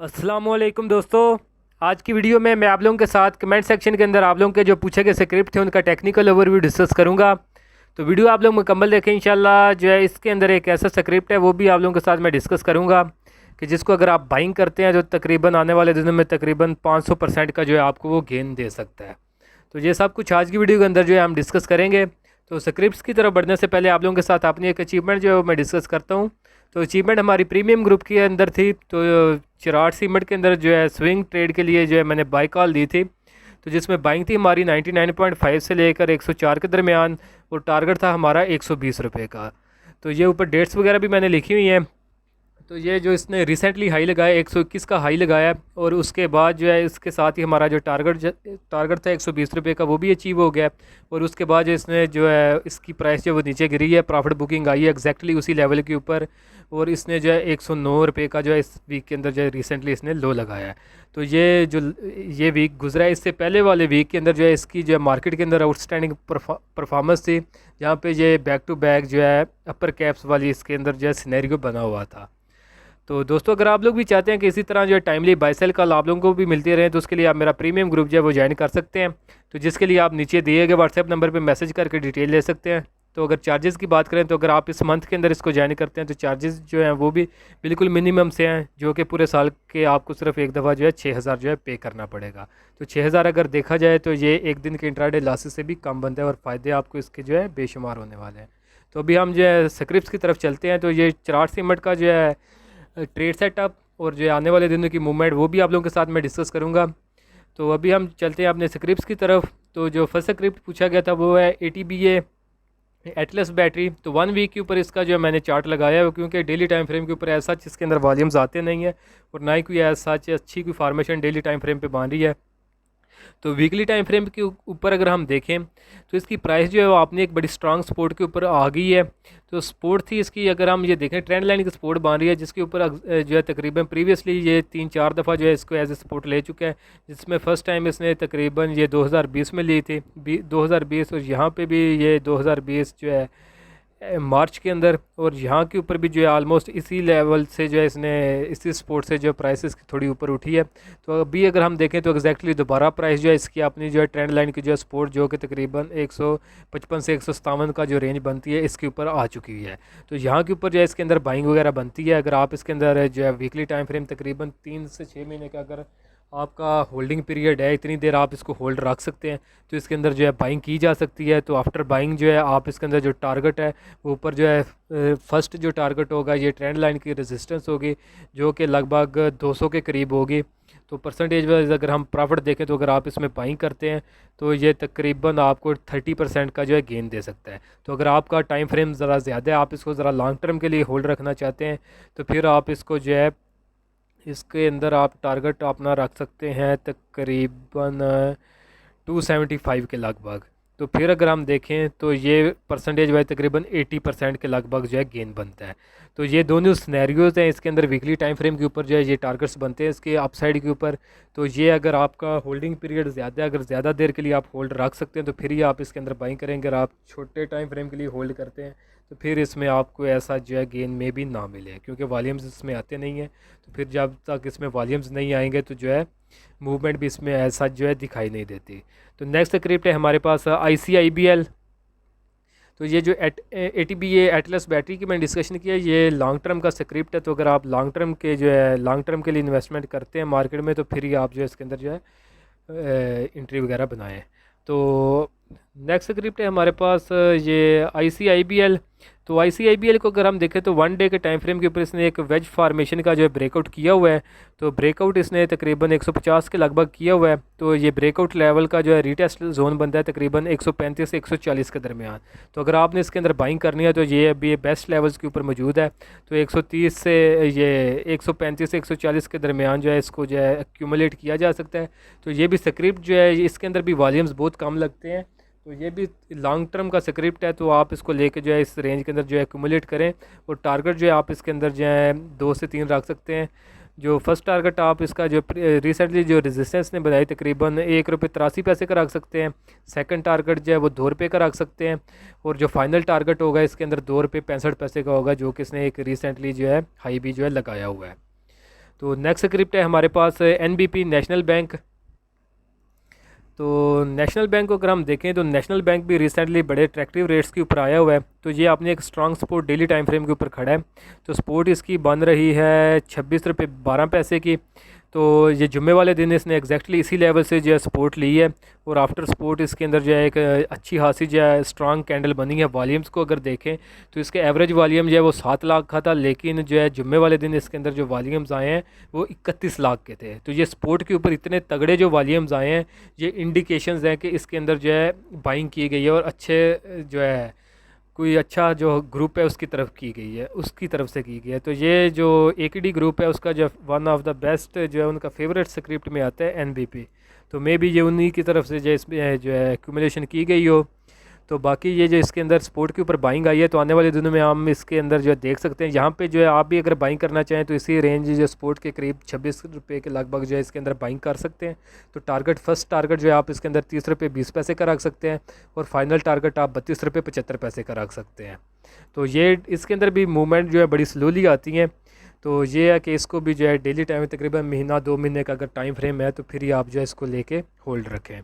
अस्सलामुअलैकुम दोस्तों। आज की वीडियो में मैं आप लोगों के साथ कमेंट सेक्शन के अंदर आप लोगों के जो पूछे गए स्क्रिप्ट थे उनका टेक्निकल ओवरव्यू डिस्कस करूंगा। तो वीडियो आप लोग मुकम्मल देखें इंशाल्लाह। जो है इसके अंदर एक ऐसा स्क्रिप्ट है वो भी आप लोगों के साथ मैं डिस्कस करूंगा कि जिसको अगर आप बाइंग करते हैं तो तकरीबन आने वाले दिनों में तकरीबन 500% का जो है आपको वो गेन दे सकता है। तो ये सब कुछ आज की वीडियो के अंदर जो है हम डिस्कस करेंगे। तो स्क्रिप्ट्स की तरफ बढ़ने से पहले आप लोगों के साथ अपनी एक अचीवमेंट जो है वो मैं डिस्कस करता हूँ। तो अचीवमेंट हमारी प्रीमियम ग्रुप के अंदर थी। तो चिराग सीमेंट के अंदर जो है स्विंग ट्रेड के लिए जो है मैंने बाई कॉल दी थी। तो जिसमें बाइंग थी हमारी 99.5 से लेकर 104 के दरमियान और टारगेट था हमारा 120 रुपये का। तो ये ऊपर डेट्स वगैरह भी मैंने लिखी हुई हैं। तो ये जो इसने रिसेंटली हाई लगाया 121 का हाई लगाया और उसके बाद जो है इसके साथ ही हमारा जो टारगेट था 120 रुपये का वो भी अचीव हो गया। और उसके बाद जो इसने जो है इसकी प्राइस जो वो नीचे गिरी है, प्रॉफिट बुकिंग आई है एग्जैक्टली उसी लेवल के ऊपर। और इसने जो है 109 रुपये का जो है इस वीक के अंदर जो है रिसेंटली इसने लो लगाया है। तो ये वीक गुजरा है, इससे पहले वाले वीक के अंदर जो है इसकी जो है मार्केट के अंदर आउटस्टैंडिंग परफॉर्मेंस थी, जहाँ पे ये बैक टू बैक जो है अपर कैप्स वाली इसके अंदर जो है सिनेरियो बना हुआ था। तो दोस्तों अगर आप लोग भी चाहते हैं कि इसी तरह जो है टाइमली बाई सेल कल आप लोगों को भी मिलती रहे तो उसके लिए आप मेरा प्रीमियम ग्रुप जो है वो ज्वाइन कर सकते हैं। तो जिसके लिए आप नीचे दिए गए व्हाट्सएप नंबर पे मैसेज करके डिटेल ले सकते हैं। तो अगर चार्जेस की बात करें तो अगर आप इस मंथ के अंदर इसको ज्वाइन करते हैं तो चार्जेस जो हैं वो भी बिल्कुल मिनिमम से हैं, जो कि पूरे साल के आपको सिर्फ एक दफ़ा जो है 6,000 जो है पे करना पड़ेगा। तो 6,000 अगर देखा जाए तो ये एक दिन के इंट्राडे लॉसेस से भी कम बनता है और फ़ायदे आपको इसके जो है बेशुमार होने वाले हैं। तो अभी हम जो है स्क्रिप्ट्स की तरफ चलते हैं। तो ये चिराग सीमेंट का जो है ट्रेड सेटअप और जो आने वाले दिनों की मूवमेंट वो भी आप लोगों के साथ मैं डिस्कस करूंगा। तो अभी हम चलते हैं अपने स्क्रिप्ट्स की तरफ। तो जो फर्स्ट स्क्रिप्ट पूछा गया था वो है ATBA एटलस बैटरी। तो 1 वीक के ऊपर इसका जो है मैंने चार्ट लगाया है, क्योंकि डेली टाइम फ्रेम के ऊपर ऐसा इसके अंदर वॉल्यूम्स आते नहीं है और ना ही कोई ऐसा अच्छी कोई फार्मेशन डेली टाइम फ्रेम पे बन रही है। तो वीकली टाइम फ्रेम के ऊपर अगर हम देखें तो इसकी प्राइस जो है वो आपने एक बड़ी स्ट्रांग सपोर्ट के ऊपर आ गई है। तो सपोर्ट थी इसकी, अगर हम ये देखें ट्रेंड लाइन की सपोर्ट बन रही है जिसके ऊपर जो है तकरीबन प्रीवियसली ये 3-4 दफ़ा जो है इसको एज ए सपोर्ट ले चुका है। जिसमें फ़र्स्ट टाइम इसने तकरीबन ये 2020 में ली थी 2020, और यहाँ पे भी ये 2020 जो है मार्च के अंदर, और यहाँ के ऊपर भी जो है आलमोस्ट इसी लेवल से जो है इसने इसी सपोर्ट से जो है प्राइसेस की थोड़ी ऊपर उठी है। तो अभी अगर हम देखें तो एग्जैक्टली दोबारा प्राइस जो है इसकी अपनी जो है ट्रेंड लाइन की जो है सपोर्ट जो कि तकरीबन 155 से 157 का जो रेंज बनती है इसके ऊपर आ चुकी हुई है। तो यहाँ के ऊपर जो है इसके अंदर बाइंग वगैरह बनती है। अगर आप इसके अंदर जो है वीकली टाइम फ्रेम तकरीबन 3 से 6 महीने का अगर आपका होल्डिंग पीरियड है, इतनी देर आप इसको होल्ड रख सकते हैं तो इसके अंदर जो है बाइंग की जा सकती है। तो आफ्टर बाइंग जो है आप इसके अंदर जो टारगेट है वो ऊपर जो है फर्स्ट जो टारगेट होगा ये ट्रेंड लाइन की रेजिस्टेंस होगी जो कि लगभग 200 के करीब होगी। तो परसेंटेज वाइज अगर हम प्रॉफिट देखें तो अगर आप इसमें बाइंग करते हैं तो ये तकरीबन आपको 30% का जो है गेन दे सकता है। तो अगर आपका टाइम फ्रेम ज़रा ज़्यादा है, आप इसको ज़रा लॉन्ग टर्म के लिए होल्ड रखना चाहते हैं, तो फिर आप इसको जो है इसके अंदर आप टारगेट अपना रख सकते हैं तकरीबन 275 के लगभग। तो फिर अगर हम देखें तो ये परसेंटेज वाइज तकरीबन 80% के लगभग जो है गेन बनता है। तो ये दोनों स्नैरियोज़ हैं इसके अंदर वीकली टाइम फ्रेम के ऊपर जो है ये टारगेट्स बनते हैं इसके अपसाइड के ऊपर। तो ये अगर आपका होल्डिंग पीरियड ज़्यादा है, अगर ज़्यादा देर के लिए आप होल्ड रख सकते हैं तो फिर ही आप इसके अंदर बाइंग करेंगे। अगर आप छोटे टाइम फ्रेम के लिए होल्ड करते हैं तो फिर इसमें आपको ऐसा जो है गेन में भी ना मिले, क्योंकि वॉल्यूम्स इसमें आते नहीं हैं। तो फिर जब तक इसमें वॉल्यूम्स नहीं आएंगे तो जो है मूवमेंट भी इसमें ऐसा जो है दिखाई नहीं देती। तो नेक्स्ट स्क्रिप्ट है हमारे पास ICIBL। तो ये जो ATBA एटलस बैटरी की मैंने डिस्कशन किया ये लॉन्ग टर्म का स्क्रिप्ट है। तो अगर आप लॉन्ग टर्म के जो है लॉन्ग टर्म के लिए इन्वेस्टमेंट करते हैं मार्केट में तो फिर ही आप जो है इसके अंदर जो है एंट्री वगैरह बनाएं। तो नेक्स्ट स्क्रिप्ट है हमारे पास ये ICIBL। तो ICIBL को अगर हम देखें तो 1 डे के टाइम फ्रेम के ऊपर इसने एक वेज फार्मेशन का जो है ब्रेकआउट किया हुआ है। तो ब्रेकआउट इसने तकरीबन 150 के लगभग किया हुआ है। तो ये ब्रेकआउट लेवल का जो है रीटेस्ट जोन बनता है तकरीबन 135 से 140 के दरमियान। तो अगर आपने इसके अंदर बाइंग करनी है तो ये अभी ये बेस्ट लेवल्स के ऊपर मौजूद है। तो 130 से ये 135 से 140 के दरमियान जो है इसको जो है एक्यूमुलेट किया जा सकता है। तो ये भी स्क्रिप्ट जो है इसके अंदर भी वॉल्यूम्स बहुत कम लगते हैं। तो ये भी लॉन्ग टर्म का स्क्रिप्ट है। तो आप इसको लेके जो है इस रेंज के अंदर जो है एक्यूमुलेट करें और टारगेट जो है आप इसके अंदर जो है 2 से 3 रख सकते हैं। जो फर्स्ट टारगेट आप इसका जो रिसेंटली जो रेजिस्टेंस ने बनाई तकरीबन 1 रुपये 83 पैसे का रख सकते हैं। सेकंड टारगेट जो है वो 2 रुपये का रख सकते हैं। और जो फाइनल टारगेट होगा इसके अंदर 2 रुपये 65 पैसे का होगा, जो कि इसने एक रिसेंटली जो है हाई भी जो है लगाया हुआ है। तो नेक्स्ट स्क्रिप्ट है हमारे पास NBP नेशनल बैंक। तो नेशनल बैंक को अगर हम देखें तो नेशनल बैंक भी रिसेंटली बड़े अट्रैक्टिव रेट्स के ऊपर आया हुआ है। तो ये आपने एक strong support daily time frame के ऊपर खड़ा है। तो सपोर्ट इसकी बन रही है 26 रुपये 12 पैसे की। तो ये जुम्मे वाले दिन इसने एग्जैक्टली इसी लेवल से जो है सपोर्ट ली है, और आफ्टर सपोर्ट इसके अंदर जो है एक अच्छी खासी जो है स्ट्रॉन्ग कैंडल बनी है। वॉल्यूम्स को अगर देखें तो इसके एवरेज वॉल्यूम जो है वो 7 लाख का था, लेकिन जो है जुम्मे वाले दिन इसके अंदर जो वॉल्यूम्स आए हैं वो 31 लाख के थे। तो ये सपोर्ट के ऊपर इतने तगड़े जो वॉल्यूम्स आए हैं, ये इंडिकेशंस हैं कि इसके अंदर जो है बाइंग की गई है, और अच्छे जो है कोई अच्छा जो ग्रुप है उसकी तरफ की गई है, उसकी तरफ से की गई है। तो ये जो AKD ग्रुप है उसका जो वन ऑफ द बेस्ट जो है उनका फेवरेट स्क्रिप्ट में आता है NBP। तो मे भी ये उन्हीं की तरफ से जो इसमें जो है एक्यूमुलेशन की गई हो। तो बाकी ये जो इसके अंदर सपोर्ट के ऊपर बाइंग आई है, तो आने वाले दिनों में हम इसके अंदर जो है देख सकते हैं। यहाँ पे जो है आप भी अगर बाइंग करना चाहें तो इसी रेंज जो सपोर्ट के करीब 26 रुपये के लगभग जो है इसके अंदर बाइंग कर सकते हैं। तो टारगेट फर्स्ट टारगेट जो है आप इसके अंदर 30 रुपये 20 पैसे का रख सकते हैं, और फाइनल टारगेट आप 32 रुपये 75 पैसे का रख सकते हैं। तो ये इसके अंदर भी मूवमेंट जो है बड़ी स्लोली आती हैं। तो ये है कि इसको भी जो है डेली टाइम तकरीबन महीना 2 महीने का अगर टाइम फ्रेम है तो फिर ही आप जो है इसको लेके होल्ड रखें।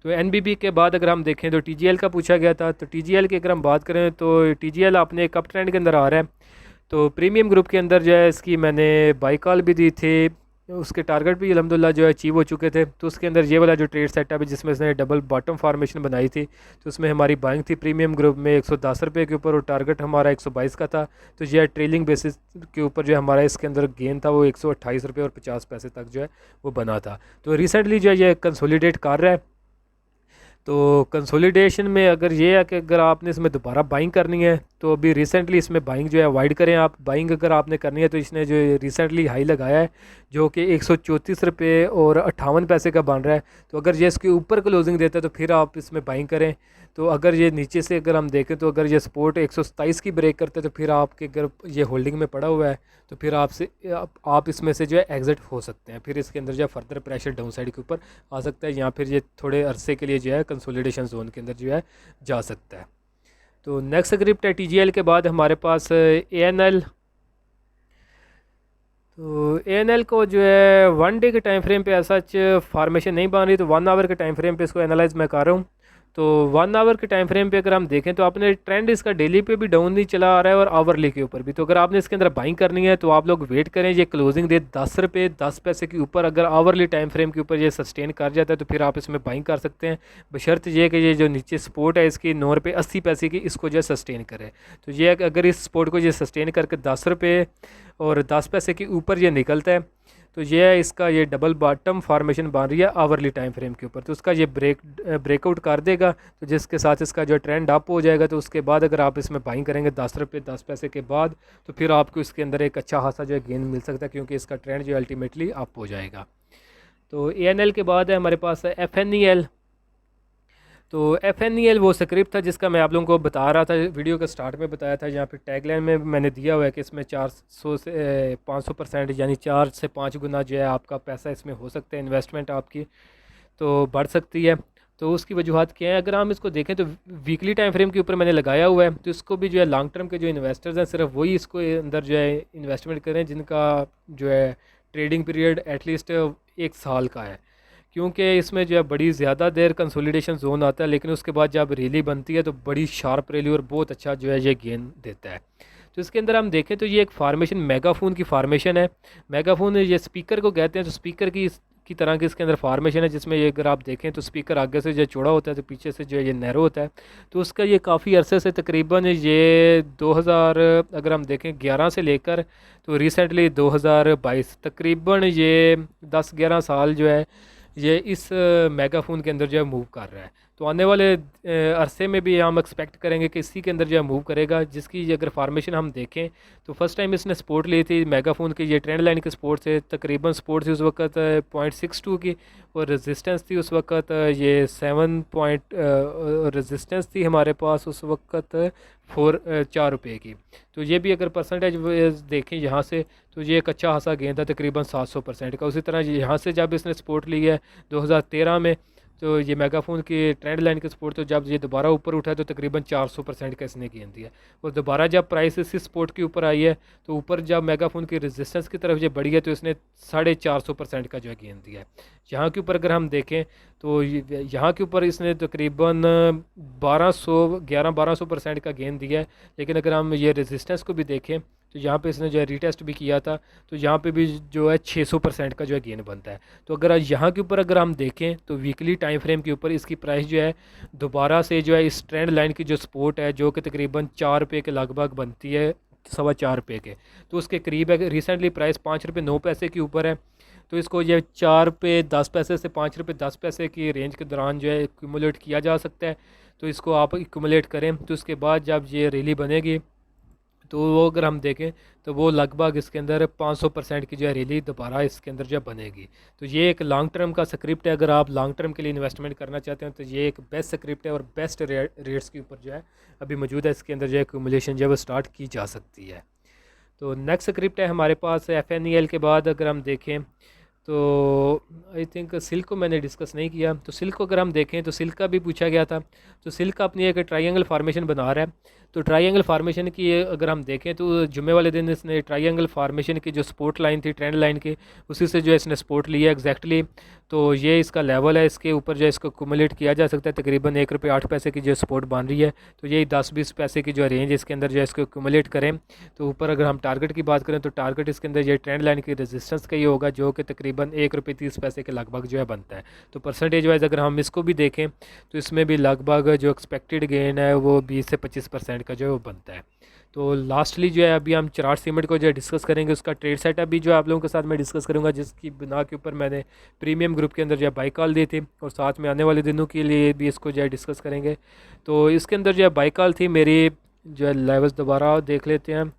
तो NBP के बाद अगर हम देखें तो TGL का पूछा गया था। तो TGL की अगर हम बात करें तो TGL अपने एक अप ट्रेंड के अंदर आ रहा है। तो प्रीमियम ग्रुप के अंदर जो है इसकी मैंने बाई कॉल भी दी थी, उसके टारगेट भी अल्हम्दुलिल्लाह जो है अचीव हो चुके थे। तो उसके अंदर ये वाला जो ट्रेड सेटअप है जिसमें इसने डबल बॉटम फार्मेशन बनाई थी, तो उसमें हमारी बाइंग थी प्रीमियम ग्रुप में 110 रुपये के ऊपर, और टारगेट हमारा 122 का था। तो ये ट्रेलिंग बेसिस के ऊपर जो हमारा इसके अंदर गेन था वो 128 रुपये और 50 पैसे तक जो है वो बना था। तो रिसेंटली जो है ये कंसोलिडेट कर रहा है। तो कंसोलिडेशन में अगर ये है कि अगर आपने इसमें दोबारा बाइंग करनी है तो अभी रिसेंटली इसमें बाइंग जो है अवॉइड करें आप। बाइंग अगर आपने करनी है तो इसने जो रिसेंटली हाई लगाया है जो कि 134 रुपये और 58 पैसे का बन रहा है। तो अगर ये इसके ऊपर क्लोजिंग देता है तो फिर आप इसमें बाइंग करें। तो अगर ये नीचे से अगर हम देखें तो अगर ये सपोर्ट 127 की ब्रेक करते हैं तो फिर आपके अगर ये होल्डिंग में पड़ा हुआ है तो फिर आप इसमें से जो है एग्ज़िट हो सकते हैं। फिर इसके अंदर जो है फर्दर प्रेशर डाउन साइड के ऊपर आ सकता है, या फिर ये थोड़े अरसे के लिए जो है कंसोलिडेशन जोन के अंदर जो है जा सकता है। तो नेक्स्ट स्क्रिप्ट है TGL के बाद हमारे पास ANL। तो ANL को जो है 1 डे के टाइम फ्रेम पे ऐसा फार्मेशन नहीं बन रही, तो 1 आवर के टाइम फ्रेम पे इसको एनालाइज मैं कर रहा हूँ। तो 1 आवर के टाइम फ्रेम पे अगर हम देखें तो आपने ट्रेंड इसका डेली पे भी डाउन नहीं चला आ रहा है और आवरली के ऊपर भी। तो अगर आपने इसके अंदर बाइंग करनी है तो आप लोग वेट करें, ये क्लोजिंग दे 10 रुपये 10 पैसे के ऊपर। अगर आवरली टाइम फ्रेम के ऊपर ये सस्टेन कर जाता है तो फिर आप इसमें बाइंग कर सकते हैं, बशर्त ये कि ये जो नीचे सपोर्ट है इसकी 9 रुपये 80 पैसे की, इसको जो है सस्टेन करे। तो ये अगर इस सपोर्ट को ये सस्टेन करके 10 रुपये और 10 पैसे के ऊपर ये निकलता है तो ये है इसका ये डबल बॉटम फार्मेशन बन रही है आवरली टाइम फ्रेम के ऊपर। तो उसका ये ब्रेकआउट कर देगा, तो जिसके साथ इसका जो ट्रेंड अप हो जाएगा। तो उसके बाद अगर आप इसमें बाइंग करेंगे 10 रुपये 10 पैसे के बाद तो फिर आपको इसके अंदर एक अच्छा खासा जो है गेन मिल सकता है, क्योंकि इसका ट्रेंड जो अल्टीमेटली अप हो जाएगा। तो ANL के बाद है हमारे पास FNEL। तो FNEL वो स्क्रिप्ट था जिसका मैं आप लोगों को बता रहा था, वीडियो के स्टार्ट में बताया था। यहाँ पे टैगलाइन में मैंने दिया हुआ है कि इसमें 400 से 500% यानी 4 से 5 गुना जो है आपका पैसा इसमें हो सकता है, इन्वेस्टमेंट आपकी तो बढ़ सकती है। तो उसकी वजूहत क्या है, अगर हम इसको देखें तो वीकली टाइम फ्रेम के ऊपर मैंने लगाया हुआ है। तो इसको भी जो है लॉन्ग टर्म के जो इन्वेस्टर्स हैं सिर्फ वही इसको अंदर जो है इन्वेस्टमेंट करें जिनका जो है ट्रेडिंग पीरियड एटलीस्ट 1 साल का है, क्योंकि इसमें जो है बड़ी ज़्यादा देर कंसोलिडेशन जोन आता है, लेकिन उसके बाद जब रैली बनती है तो बड़ी शार्प रैली और बहुत अच्छा जो है ये गेन देता है। तो इसके अंदर हम देखें तो ये एक फार्मेशन मेगाफोन की फार्मेशन है। मेगाफोन ये स्पीकर को कहते हैं, तो स्पीकर की तरह की इसके अंदर फार्मेशन है, जिसमें ये अगर आप देखें तो स्पीकर आगे से जो चौड़ा होता है तो पीछे से जो है ये नैरो होता है। तो उसका ये काफ़ी अरसे से तकरीबन ये 2000 अगर हम देखें 11 से लेकर तो रिसेंटली 2022 तकरीबन ये 10-11 साल जो है ये इस मेगाफोन के अंदर जो है मूव कर रहा है। तो आने वाले अरसे में भी हम एक्सपेक्ट करेंगे कि इसी के अंदर जो है मूव करेगा, जिसकी अगर फार्मेशन हम देखें तो फर्स्ट टाइम इसने सपोर्ट ली थी मेगाफोन की, ये ट्रेंड लाइन की सपोर्ट से तकरीबन सपोर्ट थी उस वक्त 0.62 की, और रेजिस्टेंस थी उस वक्त ये 7 पॉइंट रेजिस्टेंस थी हमारे पास उस वक्त 4 रुपये की। तो ये भी अगर परसेंटेज देखें यहाँ से तो ये एक अच्छा खासा गेंद था तकरीबन 700% का। उसी तरह यहाँ से जब इसने सपोर्ट ली है 2013 में तो ये मेगाफोन की ट्रेंड लाइन के सपोर्ट, तो जब ये दोबारा ऊपर उठा है तो तकरीबन 400% का इसने गेन दिया। और दोबारा जब प्राइस इसी सपोर्ट के ऊपर आई है तो ऊपर जब मेगाफोन की रेजिस्टेंस की तरफ ये बढ़ी है तो इसने 450% का जो है गेन दिया है। यहाँ के ऊपर अगर हम देखें तो यहाँ के ऊपर इसने तकरीबन 1200 का गेन दिया है। लेकिन अगर हम ये रेजिस्टेंस को भी देखें तो यहाँ पे इसने जो है रीटेस्ट भी किया था, तो यहाँ पे भी जो है 600% का जो है गेन बनता है। तो अगर यहाँ के ऊपर अगर हम देखें तो वीकली टाइम फ्रेम के ऊपर इसकी प्राइस जो है दोबारा से जो है इस ट्रेंड लाइन की जो सपोर्ट है जो कि तकरीबन 4 रुपये के लगभग बनती है, 4.25 के, तो उसके करीब है। रिसेंटली प्राइस 5 रुपये 9 पैसे के ऊपर है, तो इसको ये 4 रुपये 10 पैसे से 5 रुपये 10 पैसे की रेंज के दौरान जो है एक्यूमुलेट किया जा सकता है। तो इसको आप एक्यूमुलेट करें तो उसके बाद जब ये रैली बनेगी तो वो अगर हम देखें तो वो लगभग इसके अंदर 500% की जो है रैली दोबारा इसके अंदर जो है बनेगी। तो ये एक लॉन्ग टर्म का स्क्रिप्ट है। अगर आप लॉन्ग टर्म के लिए इन्वेस्टमेंट करना चाहते हैं तो ये एक बेस्ट स्क्रिप्ट है और बेस्ट रेट्स के ऊपर जो है अभी मौजूद है। इसके अंदर जो है एक्यूमुलेशन जो है वो स्टार्ट की जा सकती है। तो नेक्स्ट स्क्रिप्ट है हमारे पास FNEL के बाद अगर हम देखें तो आई थिंक सिल्क को मैंने डिस्कस नहीं किया। तो सिल्क को अगर हम देखें तो सिल्क का भी पूछा गया था। तो सिल्क का अपनी एक ट्रायंगल फार्मेशन बना रहा है। तो ट्रायंगल फार्मेशन की अगर हम देखें तो जुम्मे वाले दिन इसने ट्रायंगल फार्मेशन की जो सपोर्ट लाइन थी ट्रेंड लाइन की, उसी से जो है इसने सपोर्ट लिया एग्जैक्टली। तो ये इसका लेवल है, इसके ऊपर जो है इसको कुमुलेट किया जा सकता है। तकरीबन 1 रुपये 8 पैसे की जो सपोर्ट बन रही है, तो यही 10-20 पैसे की जो रेंज इसके अंदर जो है इसको कुमुलेट करें। तो ऊपर अगर हम टारगेट की बात करें तो टारगेट इसके अंदर ये ट्रेंड लाइन की रेजिस्टेंस का ही होगा जो कि तकरीबन 1 रुपये 30 पैसे के लगभग जो है बनता है। तो परसेंटेज वाइज अगर हम इसको भी देखें तो इसमें भी लगभग जो एक्सपेक्टेड गेन है वो 20 से 25% का जो है वो बनता है। तो लास्टली जो है अभी हम चराट सीमेंट को जो है डिस्कस करेंगे। उसका ट्रेड सेटअप भी जो है आप लोगों के साथ मैं डिस्कस करूंगा, जिसकी बिना के ऊपर मैंने प्रीमियम ग्रुप के अंदर जो है बाई कॉल दी थी, और साथ में आने वाले दिनों के लिए भी इसको जो है डिस्कस करेंगे। तो इसके अंदर जो है बाई कॉल थी मेरी, जो है लेवल्स दोबारा देख लेते हैं।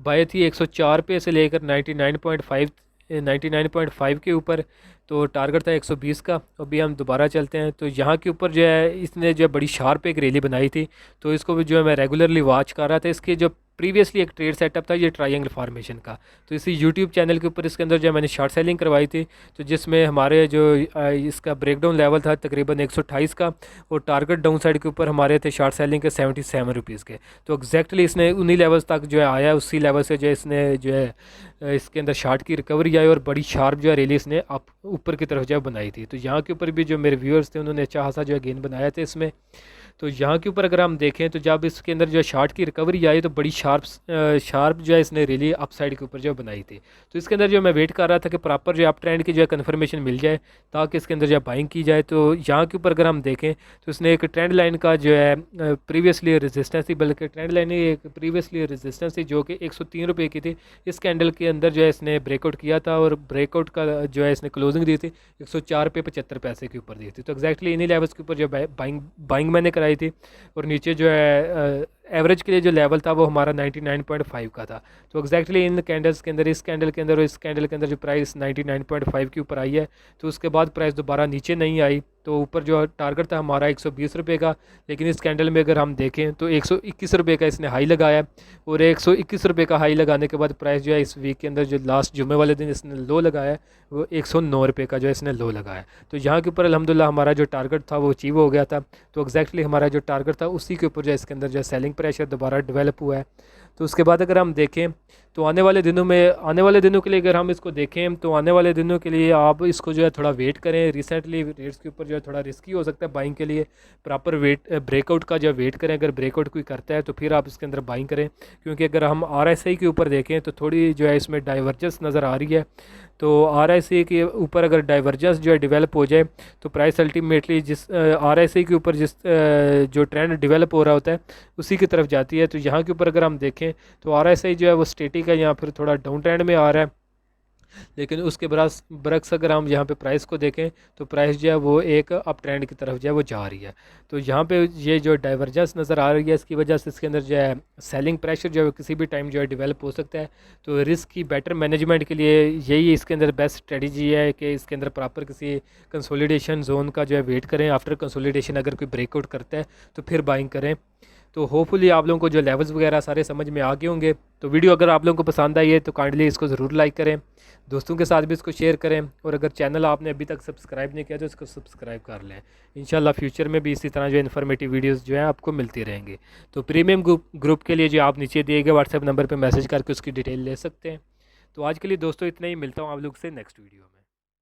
बाई थी 104 पे से लेकर 99.5 के ऊपर, तो टारगेट था 120 का। अभी हम दोबारा चलते हैं तो यहाँ के ऊपर जो है इसने जो है बड़ी शार्प एक रैली बनाई थी, तो इसको भी जो है मैं रेगुलरली वॉच कर रहा था। इसके जो प्रीवियसली एक ट्रेड सेटअप था ये ट्रायंगल फार्मेशन का, तो इसी यूट्यूब चैनल के ऊपर इसके अंदर जो मैंने शॉर्ट सेलिंग करवाई थी, तो जिसमें हमारे जो इसका ब्रेकडाउन लेवल था तकरीबन 128 का, और टारगेट डाउन साइड के ऊपर हमारे थे शॉर्ट सेलिंग के 77 रुपीज़ के। तो एग्जैक्टली इसने उन्हीं लेवल्स तक जो है आया, उसी लेवल से जो है इसने जो है इसके अंदर शार्ट की रिकवरी आई और बड़ी शार्प जो है रैली इसने अप ऊपर की तरफ जो है बनाई थी। तो यहाँ के ऊपर भी जो मेरे व्यूअर्स थे उन्होंने अच्छा खासा जो है गेन बनाया था इसमें। तो यहाँ के ऊपर अगर हम देखें तो जब इसके अंदर जो है शार्ट की रिकवरी आई तो बड़ी शार्प जो है इसने रैली अप साइड के ऊपर जो बनाई थी। तो इसके अंदर जो मैं वेट कर रहा था कि प्रॉपर जो अप ट्रेंड की जो है कन्फर्मेशन मिल जाए ताकि इसके अंदर जो है बाइंग की जाए। तो यहाँ के ऊपर अगर हम देखें तो इसने एक ट्रेंड लाइन का जो है प्रीवियसली रेजिस्टेंस थी, बल्कि ट्रेंड लाइन ही एक प्रीवियसली रेजिस्टेंस थी जो कि 103 रुपये की थी। इस कैंडल के अंदर जो है इसने ब्रेकआउट किया था और ब्रेकआउट का जो है इसने क्लोजिंग दी थी 104 रुपये 75 पैसे के ऊपर दी थी। तो एक्जैक्टली इन्हीं लेवल्स के ऊपर जो बाइंग मैंने कराई थी, और नीचे जो है एवरेज के लिए जो लेवल था वो हमारा 99.5 का था। तो एक्जैक्टली इन कैंडल्स के अंदर, इस कैंडल के अंदर और इस कैंडल के अंदर जो प्राइस 99.5 के ऊपर आई है, तो उसके बाद प्राइस दोबारा नीचे नहीं आई। तो ऊपर जो टारगेट था हमारा 120 रुपये का, लेकिन इस कैंडल में अगर हम देखें तो 121 रुपये का इसने हाई लगाया, और 121 रुपये का हाई लगाने के बाद प्राइस जो है इस वीक के अंदर जो लास्ट जुम्मे वाले दिन इसने लो लगाया वो 109 रुपये का जो है इसने लो लगाया। तो यहाँ के ऊपर अल्हम्दुलिल्लाह हमारा जो टारगेट था वो अचीव हो गया था। तो एक्जैक्टली हमारा जो टारगेट था उसी के ऊपर जो है इसके अंदर जो है सेलिंग प्रेशर दोबारा डेवलप हुआ है। तो उसके बाद अगर हम देखें तो आने वाले दिनों के लिए अगर हम इसको देखें तो आने वाले दिनों के लिए आप इसको जो है थोड़ा वेट करें। रिसेंटली रेट्स के ऊपर जो है थोड़ा रिस्की हो सकता है बाइंग के लिए, प्रॉपर ब्रेकआउट का जो वेट करें। अगर ब्रेकआउट कोई करता है तो फिर आप इसके अंदर बाइंग करें, क्योंकि अगर हम RSI के ऊपर देखें तो थोड़ी जो है इसमें डाइवर्जेंस नज़र आ रही है। तो RSI के ऊपर अगर डाइवर्जेंस जो है डेवलप हो जाए तो प्राइस अल्टीमेटली जिस RSI के ऊपर जिस जो ट्रेंड डेवलप हो रहा होता है उसी की तरफ जाती है। तो यहाँ के ऊपर अगर हम देखें तो RSI जो है वो स्टेटिक है, यहाँ फिर थोड़ा डाउन ट्रेंड में आ रहा है, लेकिन उसके बरक्स अगर हम यहाँ पे प्राइस को देखें तो प्राइस जो है वो एक अप ट्रेंड की तरफ जो है वो जा रही है। तो यहाँ पे ये जो डाइवर्जेंस नज़र आ रही है इसकी वजह से इसके अंदर जो है सेलिंग प्रेशर जो है किसी भी टाइम जो है डेवलप हो सकता है। तो रिस्क की बेटर मैनेजमेंट के लिए यही इसके अंदर बेस्ट स्ट्रेटजी है कि इसके अंदर प्रॉपर किसी कंसोलिडेशन जोन का जो है वेट करें। आफ्टर कंसोलिडेशन अगर कोई ब्रेकआउट करता है तो फिर बाइंग करें। तो होपफुली आप लोगों को जो लेवल्स वगैरह सारे समझ में आ गए होंगे। तो वीडियो अगर आप लोगों को पसंद आई है तो काइंडली इसको ज़रूर लाइक करें, दोस्तों के साथ भी इसको शेयर करें, और अगर चैनल आपने अभी तक सब्सक्राइब नहीं किया तो इसको सब्सक्राइब कर लें। इंशाल्लाह फ्यूचर में भी इसी तरह जो इन्फॉर्मेटिव वीडियोस जो हैं आपको मिलती रहेंगी। तो प्रीमियम ग्रुप के लिए जो आप नीचे दिए गए व्हाट्सएप नंबर पर मैसेज करके उसकी डिटेल ले सकते हैं। तो आज के लिए दोस्तों इतना ही, मिलता हूँ आप लोग से नेक्स्ट वीडियो में।